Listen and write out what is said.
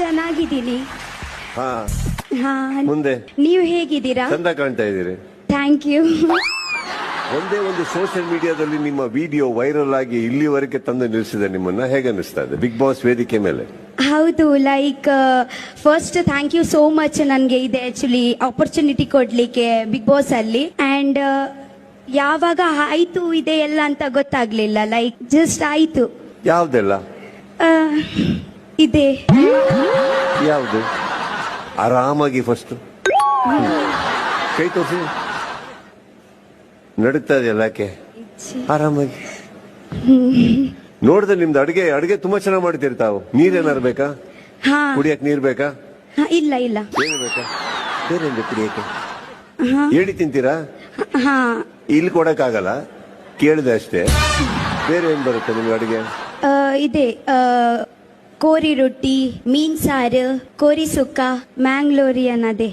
ಚೆನ್ನಾಗಿದ್ದೀನಿ. ಹಾ ಹಾ, ಮುಂದೆ ನೀವು ಹೇಗಿದ್ದೀರಾ? ಚಂದ ಕಾಣ್ತಾ ಇದ್ದೀರಿ. Thank you. ಒಂದೇ ಒಂದು ಸೋಷಿಯಲ್ ಮೀಡಿಯಾದಲ್ಲಿ ನಿಮ್ಮ ವಿಡಿಯೋ ವೈರಲ್ ಆಗಿ ಇಲ್ಲಿವರೆಗೆ ತಂದು ನಿಲ್ಲಿಸಿದೆ ನಿಮ್ಮನ್ನ, ಹೇಗೆ ಅನಿಸ್ತಾ ಇದೆ ಬಿಗ್ ಬಾಸ್ ವೇದಿಕೆ ಮೇಲೆ? ಹೌದು, like first thank you so much. ನನಗೆ ಇದೆ ಆಕ್ಚುಲಿ ಆಪರ್ಚುನಿಟಿ ಕೊಡ್ಲಿಕ್ಕೆ ಬಿಗ್ ಬಾಸ್ ಅಲ್ಲಿ. ಅಂಡ್ ಯಾವಾಗ ಆಯ್ತು ಇದೆ ಎಲ್ಲ ಅಂತ ಗೊತ್ತಾಗ್ಲಿಲ್ಲ, ಲೈಕ್ ಜಸ್ಟ್ ಆಯ್ತು. ಯಾವ್ದೆಲ್ಲ ಆ, ಇದೆ ಯಾವ್ದು? ಆರಾಮಾಗಿ ಫಸ್ಟ್ ಕೈ ತೋರಿಸಿ. ನಡೀತಾ ಇದೆಯಲ್ಲ, ಯಾಕೆ ಆರಾಮಾಗಿ ನೋಡಿದ್ರೆ ನಿಮ್ದು ಅಡಿಗೆ ತುಂಬಾ ಚೆನ್ನಾಗಿ ಮಾಡ್ತೀರಿ ತಾವು. ನೀರೇನಾರು ಬೇಕಾ? ಹಾ, ಕುಡಿಯಕ್ ನೀರ್ ಬೇಕಾ? ಇಲ್ಲ ಇಲ್ಲ. ಏನು ಬೇಕಾ? ಬೇರೆ ಏನ್ ಬೇಕು ಕುಡಿಯಕ್ಕೆ? ಹಾ ಹೇಳಿ ತಿಂತೀರಾ? ಹಾ, ಇಲ್ಲಿ ಕೊಡಕ್ ಆಗಲ್ಲ, ಕೇಳಿದೆ ಅಷ್ಟೇ. ಬೇರೆ ಏನ್ ಬರುತ್ತೆ ನಿಮ್ಗೆ ಅಡಿಗೆ? ಇದೆ ಕೋರಿ ರೊಟ್ಟಿ, ಮೀನ್ ಸಾರು, ಕೋರಿ ಸುಕ್ಕ, ಮ್ಯಾಂಗ್ಳೂರಿಯನ್ ಅದೇ.